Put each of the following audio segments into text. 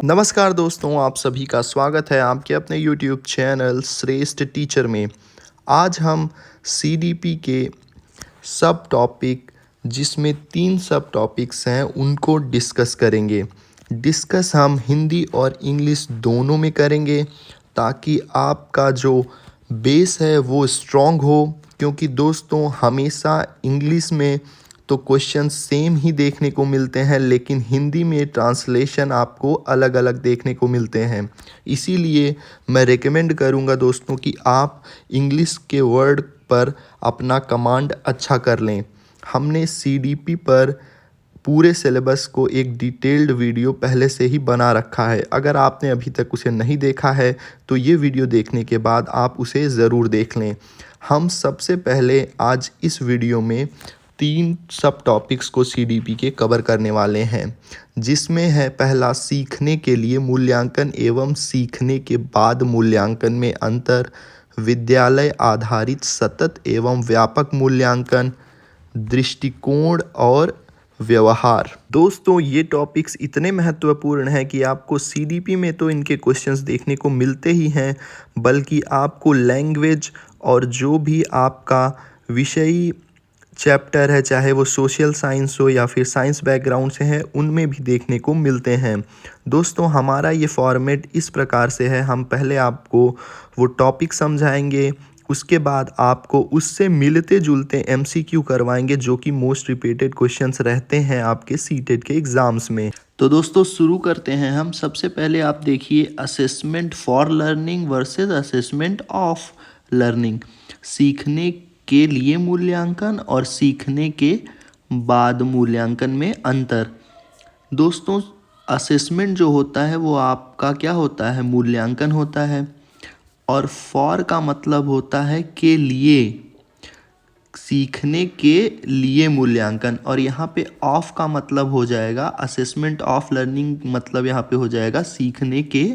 नमस्कार दोस्तों, आप सभी का स्वागत है आपके अपने YouTube चैनल श्रेष्ठ टीचर में। आज हम CDP के सब टॉपिक जिसमें 3 सब टॉपिक्स हैं उनको डिस्कस करेंगे। डिस्कस हम हिंदी और इंग्लिश दोनों में करेंगे ताकि आपका जो बेस है वो स्ट्रॉन्ग हो, क्योंकि दोस्तों हमेशा इंग्लिश में तो क्वेश्चन सेम ही देखने को मिलते हैं, लेकिन हिंदी में ट्रांसलेशन आपको अलग अलग देखने को मिलते हैं। इसीलिए मैं रेकमेंड करूंगा दोस्तों कि आप इंग्लिश के वर्ड पर अपना कमांड अच्छा कर लें। हमने CDP पर पूरे सिलेबस को एक डिटेल्ड वीडियो पहले से ही बना रखा है। अगर आपने अभी तक उसे नहीं देखा है तो ये वीडियो देखने के बाद आप उसे ज़रूर देख लें। हम सबसे पहले आज इस वीडियो में 3 सब टॉपिक्स को CDP के कवर करने वाले हैं, जिसमें है पहला सीखने के लिए मूल्यांकन एवं सीखने के बाद मूल्यांकन में अंतर, विद्यालय आधारित सतत एवं व्यापक मूल्यांकन, दृष्टिकोण और व्यवहार। दोस्तों ये टॉपिक्स इतने महत्वपूर्ण हैं कि आपको CDP में तो इनके क्वेश्चंस देखने को मिलते ही हैं, बल्कि आपको लैंग्वेज और जो भी आपका विषयी चैप्टर है, चाहे वो सोशल साइंस हो या फिर साइंस बैकग्राउंड से है, उनमें भी देखने को मिलते हैं। दोस्तों हमारा ये फॉर्मेट इस प्रकार से है, हम पहले आपको वो टॉपिक समझाएंगे, उसके बाद आपको उससे मिलते जुलते MCQ करवाएंगे जो कि मोस्ट रिपीटेड क्वेश्चंस रहते हैं आपके सीटेट के एग्ज़ाम्स में। तो दोस्तों शुरू करते हैं हम। सबसे पहले आप देखिए assessment for learning versus assessment of learning, सीखने के लिए मूल्यांकन और सीखने के बाद मूल्यांकन में अंतर। दोस्तों असेसमेंट जो होता है वो आपका क्या होता है, मूल्यांकन होता है, और फॉर का मतलब होता है के लिए, सीखने के लिए मूल्यांकन, और यहाँ पे ऑफ का मतलब हो जाएगा असेसमेंट ऑफ लर्निंग, मतलब यहाँ पे हो जाएगा सीखने के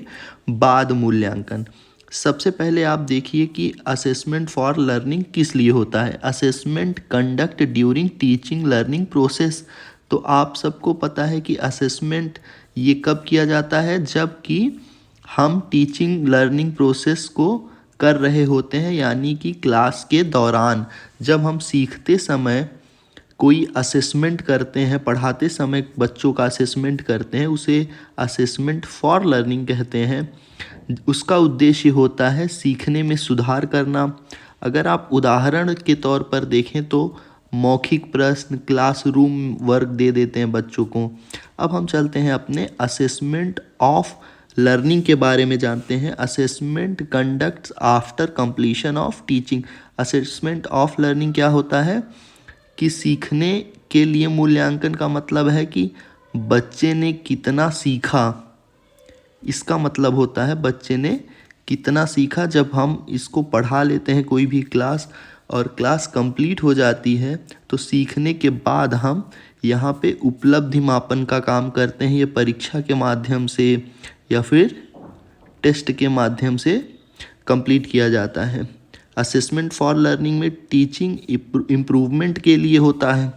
बाद मूल्यांकन। सबसे पहले आप देखिए कि असेसमेंट फॉर लर्निंग किस लिए होता है। Assessment conduct during teaching learning process. तो आप सबको पता है कि असेसमेंट ये कब किया जाता है, जबकि हम टीचिंग लर्निंग प्रोसेस को कर रहे होते हैं, यानी कि क्लास के दौरान जब हम सीखते समय कोई असेसमेंट करते हैं, पढ़ाते समय बच्चों का असेसमेंट करते हैं, उसे असेसमेंट फॉर लर्निंग कहते हैं। उसका उद्देश्य होता है सीखने में सुधार करना। अगर आप उदाहरण के तौर पर देखें तो मौखिक प्रश्न, क्लासरूम वर्क दे देते हैं बच्चों को। अब हम चलते हैं अपने असेसमेंट ऑफ लर्निंग के बारे में जानते हैं। Assessment conducts after completion of teaching. Assessment of learning क्या होता है कि सीखने के लिए मूल्यांकन का मतलब है कि बच्चे ने कितना सीखा। इसका मतलब होता है बच्चे ने कितना सीखा। जब हम इसको पढ़ा लेते हैं कोई भी क्लास और क्लास कंप्लीट हो जाती है, तो सीखने के बाद हम यहाँ पे उपलब्धि मापन का काम करते हैं। ये परीक्षा के माध्यम से या फिर टेस्ट के माध्यम से कंप्लीट किया जाता है। असेसमेंट फॉर लर्निंग में टीचिंग इम्प्रूवमेंट के लिए होता है,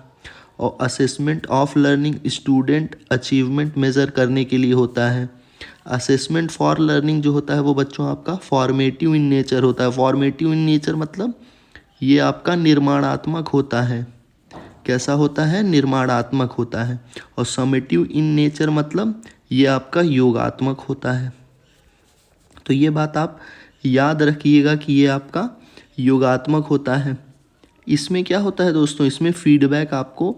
और assessment of learning student achievement measure करने के लिए होता है। असेसमेंट फॉर लर्निंग जो होता है वो बच्चों आपका फॉर्मेटिव इन नेचर होता है। फॉर्मेटिव इन नेचर मतलब ये आपका निर्माणात्मक होता है। कैसा होता है, निर्माणात्मक होता है। और समेटिव इन नेचर मतलब ये आपका योगात्मक होता है। तो ये बात आप याद रखिएगा कि ये आपका योगात्मक होता है। इसमें क्या होता है दोस्तों, इसमें फीडबैक आपको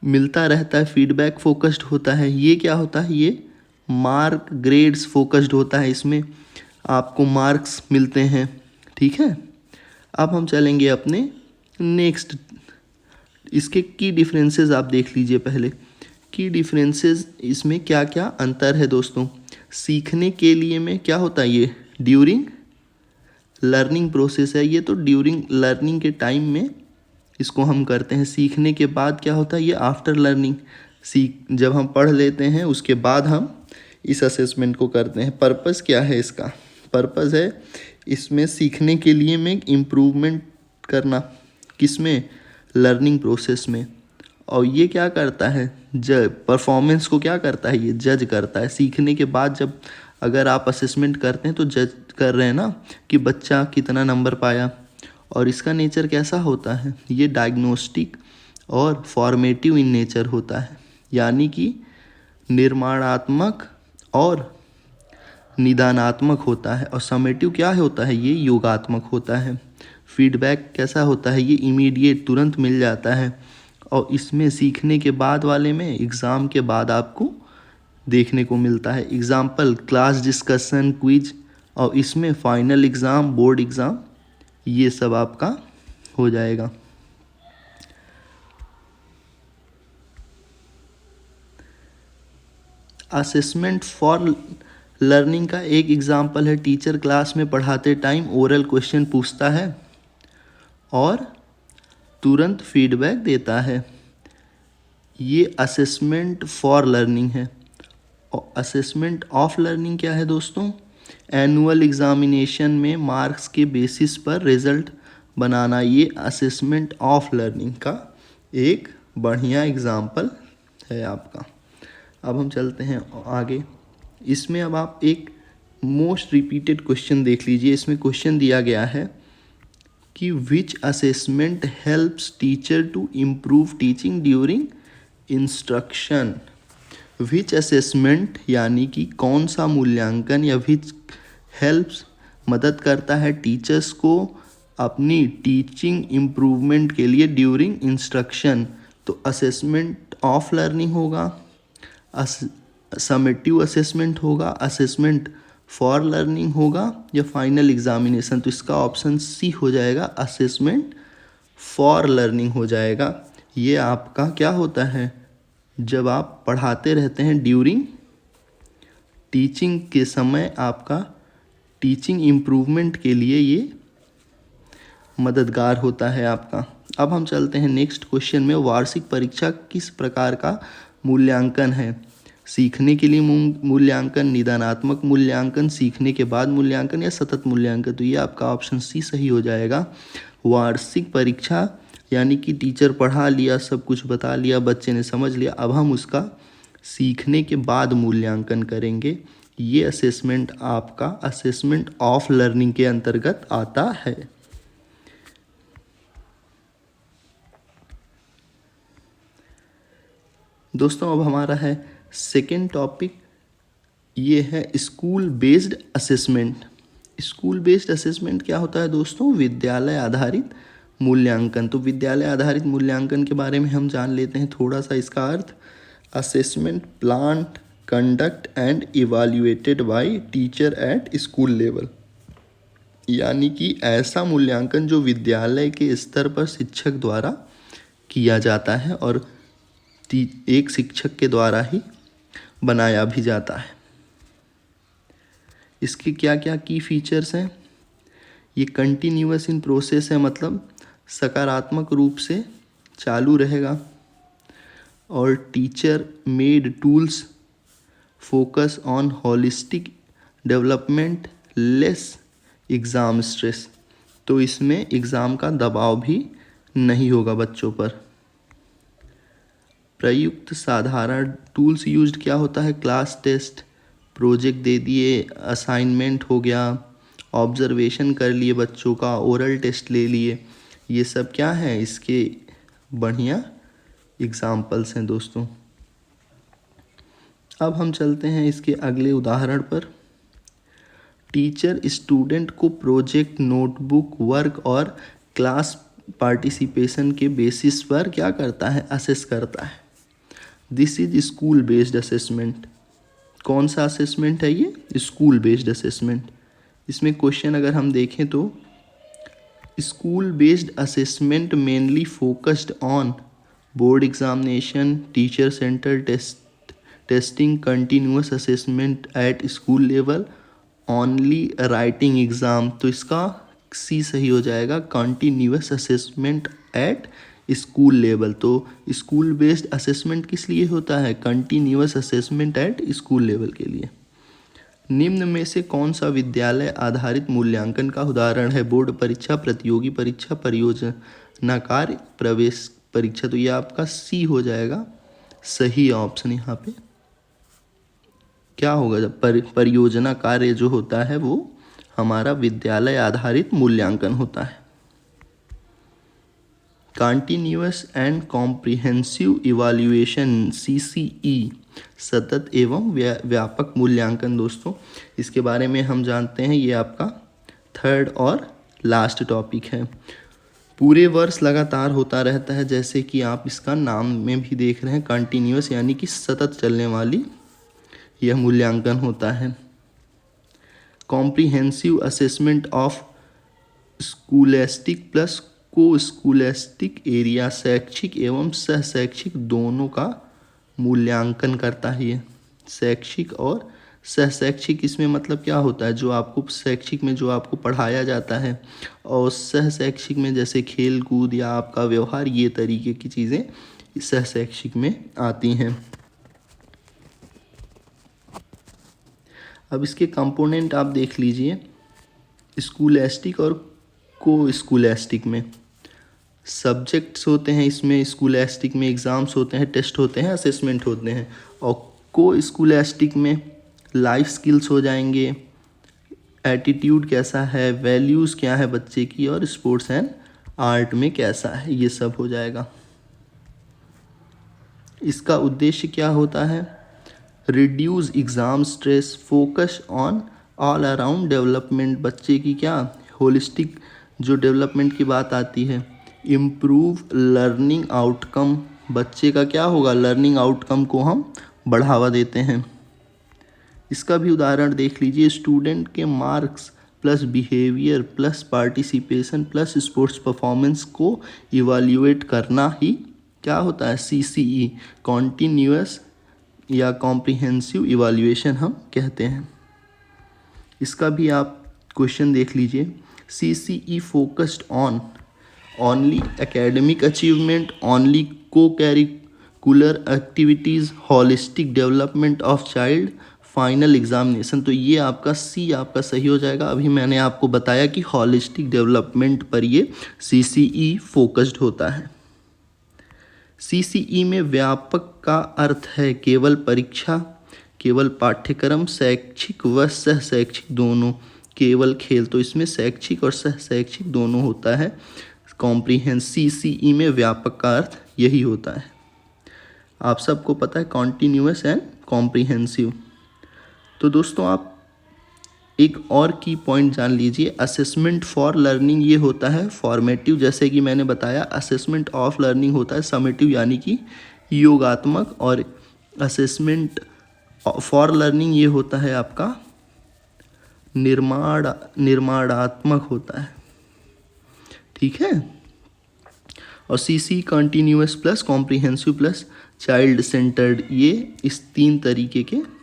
मिलता रहता है, फीडबैक फोकस्ड होता है। ये क्या होता है, ये मार्क ग्रेड्स फोकस्ड होता है, इसमें आपको मार्क्स मिलते हैं। ठीक है, अब हम चलेंगे अपने नेक्स्ट। इसके की डिफरेंसेस आप देख लीजिए पहले। की डिफरेंसेस इसमें क्या क्या अंतर है दोस्तों। सीखने के लिए में क्या होता है, ये ड्यूरिंग लर्निंग प्रोसेस है, ये तो ड्यूरिंग लर्निंग के टाइम में इसको हम करते हैं। सीखने के बाद क्या होता है, ये आफ्टर लर्निंग, जब हम पढ़ लेते हैं उसके बाद हम इस असेसमेंट को करते हैं। पर्पस क्या है इसका, पर्पस है इसमें सीखने के लिए में इम्प्रूवमेंट करना, किसमें, लर्निंग प्रोसेस में। और ये क्या करता है, परफॉर्मेंस को क्या करता है, ये जज करता है। सीखने के बाद जब अगर आप असेसमेंट करते हैं तो जज कर रहे हैं ना कि बच्चा कितना नंबर पाया। और इसका नेचर कैसा होता है, ये डायग्नोस्टिक और फॉर्मेटिव इन नेचर होता है, यानी कि निर्माणात्मक और निदानात्मक होता है। और समेटिव क्या होता है, ये योगात्मक होता है। फीडबैक कैसा होता है, ये इमीडिएट तुरंत मिल जाता है। और इसमें सीखने के बाद वाले में एग्ज़ाम के बाद आपको देखने को मिलता है। एग्जाम्पल क्लास डिस्कशन, क्विज, और इसमें फाइनल एग्ज़ाम, बोर्ड एग्ज़ाम, ये सब आपका हो जाएगा। असेसमेंट फॉर लर्निंग का एक एग्जाम्पल है, टीचर क्लास में पढ़ाते टाइम ओरल क्वेश्चन पूछता है और तुरंत फीडबैक देता है। ये असेसमेंट फॉर लर्निंग है। और असेसमेंट ऑफ लर्निंग क्या है दोस्तों, एनुअल एग्जामिनेशन में मार्क्स के बेसिस पर रिजल्ट बनाना। ये असेसमेंट ऑफ लर्निंग का एक बढ़िया एग्जाम्पल है आपका। अब हम चलते हैं आगे। इसमें अब आप एक मोस्ट रिपीटेड क्वेश्चन देख लीजिए। इसमें क्वेश्चन दिया गया है कि which assessment helps teacher to improve teaching during instruction. Which assessment यानी कि कौन सा मूल्यांकन या विच हेल्प्स मदद करता है टीचर्स को अपनी टीचिंग इम्प्रूवमेंट के लिए ड्यूरिंग इंस्ट्रक्शन। तो असेसमेंट ऑफ लर्निंग होगा, समेटिव असेसमेंट होगा, असेसमेंट फॉर लर्निंग होगा, या फाइनल एग्जामिनेशन। तो इसका ऑप्शन सी हो जाएगा, असेसमेंट फॉर लर्निंग हो जाएगा। ये आपका क्या होता है, जब आप पढ़ाते रहते हैं ड्यूरिंग टीचिंग के समय आपका टीचिंग इम्प्रूवमेंट के लिए ये मददगार होता है आपका। अब हम चलते हैं नेक्स्ट क्वेश्चन में। वार्षिक परीक्षा किस प्रकार का मूल्यांकन है, सीखने के लिए मूल्यांकन, निदानात्मक मूल्यांकन, सीखने के बाद मूल्यांकन, या सतत मूल्यांकन। तो ये आपका ऑप्शन सी सही हो जाएगा। वार्षिक परीक्षा यानी कि टीचर पढ़ा लिया, सब कुछ बता लिया, बच्चे ने समझ लिया, अब हम उसका सीखने के बाद मूल्यांकन करेंगे। ये असेसमेंट आपका असेसमेंट ऑफ लर्निंग के अंतर्गत आता है। दोस्तों अब हमारा है सेकेंड टॉपिक, ये है school based assessment. School based assessment क्या होता है दोस्तों, विद्यालय आधारित मूल्यांकन। तो विद्यालय आधारित मूल्यांकन के बारे में हम जान लेते हैं थोड़ा सा। इसका अर्थ, assessment plan, conduct and evaluated by teacher at school level. यानी कि ऐसा मूल्यांकन जो विद्यालय के स्तर पर शिक्षक द्वारा किया जाता है और एक शिक्षक के द्वारा ही बनाया भी जाता है। इसके क्या क्या की फीचर्स हैं, ये कंटिन्यूअस इन प्रोसेस है, मतलब सकारात्मक रूप से चालू रहेगा। और teacher made tools focus on holistic development, less exam stress. तो इसमें एग्ज़ाम का दबाव भी नहीं होगा बच्चों पर। प्रयुक्त साधारण टूल्स यूज्ड क्या होता है, क्लास टेस्ट, प्रोजेक्ट दे दिए, असाइनमेंट हो गया, ऑब्जर्वेशन कर लिए बच्चों का, ओरल टेस्ट ले लिए, ये सब क्या है इसके बढ़िया एग्जाम्पल्स हैं दोस्तों। अब हम चलते हैं इसके अगले उदाहरण पर। टीचर स्टूडेंट को प्रोजेक्ट, नोटबुक, वर्क और क्लास पार्टिसिपेशन के बेसिस पर क्या करता है, असेस करता है। This is school based assessment. कौन सा असेसमेंट है ये, स्कूल बेस्ड असेसमेंट। इसमें क्वेश्चन अगर हम देखें तो school based assessment mainly focused on board examination, teacher centre testing, continuous assessment eight school level, only writing exam. तो इसका सी सही हो जाएगा, continuous assessment eight school level. तो स्कूल बेस्ड असेसमेंट किस लिए होता है, continuous assessment eight school level के लिए। निम्न में से कौन सा विद्यालय आधारित मूल्यांकन का उदाहरण है, बोर्ड परीक्षा, प्रतियोगी परीक्षा, परियोजना कार्य, प्रवेश परीक्षा। तो ये आपका सी हो जाएगा, सही ऑप्शन यहाँ पे क्या होगा, जब परियोजना कार्य जो होता है वो हमारा विद्यालय आधारित मूल्यांकन होता है। Continuous and comprehensive evaluation CCE, सतत एवं व्यापक मूल्यांकन। दोस्तों इसके बारे में हम जानते हैं, ये आपका थर्ड और लास्ट टॉपिक है। पूरे वर्ष लगातार होता रहता है, जैसे कि आप इसका नाम में भी देख रहे हैं, कंटिन्यूअस यानी कि सतत चलने वाली यह मूल्यांकन होता है। कॉम्प्रिहेंसिव असेसमेंट ऑफ स्कूलेस्टिक प्लस को स्कूलेस्टिक एरिया, शैक्षिक एवं सह शैक्षिक दोनों का मूल्यांकन करता है ये। शैक्षिक और सह शैक्षिक, इसमें मतलब क्या होता है, जो आपको शैक्षिक में जो आपको पढ़ाया जाता है और सह शैक्षिक में जैसे खेल कूद या आपका व्यवहार, ये तरीके की चीज़ें सह शैक्षिक में आती हैं। अब इसके कंपोनेंट आप देख लीजिए, स्कूलेस्टिक और को स्कूलेस्टिक में सब्जेक्ट्स होते हैं, इसमें स्कूलेस्टिक में एग्ज़ाम्स होते हैं, टेस्ट होते हैं, असेसमेंट होते हैं, और को स्कूलेस्टिक में लाइफ स्किल्स हो जाएंगे, एटीट्यूड कैसा है, वैल्यूज़ क्या है बच्चे की, और स्पोर्ट्स एंड आर्ट में कैसा है, ये सब हो जाएगा। इसका उद्देश्य क्या होता है, reduce exam stress, focus on all around development, बच्चे की क्या होलिस्टिक जो डेवलपमेंट की बात आती है, इम्प्रूव लर्निंग आउटकम, बच्चे का क्या होगा, लर्निंग आउटकम को हम बढ़ावा देते हैं। इसका भी उदाहरण देख लीजिए, स्टूडेंट के marks plus behaviour plus participation plus sports performance को इवैल्यूएट करना ही क्या होता है, CCE, कॉन्टीन्यूअस या कॉम्प्रिहेंसिव इवैल्यूएशन हम कहते हैं। इसका भी आप क्वेश्चन देख लीजिए, CCE focused on only academic achievement, only co curricular activities, holistic development of child, final examination. तो ये आपका C आपका सही हो जाएगा। अभी मैंने आपको बताया कि होलिस्टिक डेवलपमेंट पर ये CCE फोकस्ड होता है। CCE में व्यापक का अर्थ है केवल परीक्षा, केवल पाठ्यक्रम, शैक्षिक व सह शैक्षिक दोनों, केवल खेल, तो इसमें शैक्षिक और सह शैक्षिक दोनों होता है। कॉम्प्रिहेंसिव CCE में व्यापक का अर्थ यही होता है। आप सबको पता है कॉन्टीन्यूअस एंड कॉम्प्रिहेंसिव। तो दोस्तों आप एक और की पॉइंट जान लीजिए, असेसमेंट फॉर लर्निंग ये होता है फॉर्मेटिव, जैसे कि मैंने बताया असेसमेंट ऑफ लर्निंग होता है समेटिव यानी कि योगात्मक, और असेसमेंट फॉर लर्निंग ये होता है आपका निर्माणात्मक होता है, ठीक है। और CC continuous plus comprehensive plus child centred, ये इस 3 तरीके के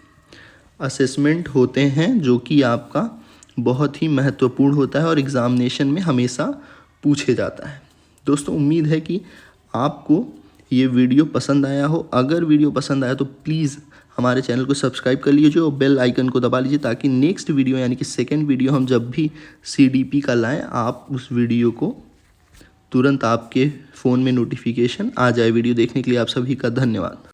असेसमेंट होते हैं जो कि आपका बहुत ही महत्वपूर्ण होता है और एग्ज़ामिनेशन में हमेशा पूछे जाता है। दोस्तों उम्मीद है कि आपको ये वीडियो पसंद आया हो। अगर वीडियो पसंद आया तो प्लीज़ हमारे चैनल को सब्सक्राइब कर लीजिए और बेल आइकन को दबा लीजिए, ताकि नेक्स्ट वीडियो यानी कि सेकंड वीडियो हम जब भी CDP का लाएं, आप उस वीडियो को तुरंत आपके फ़ोन में नोटिफिकेशन आ जाए। वीडियो देखने के लिए आप सभी का धन्यवाद।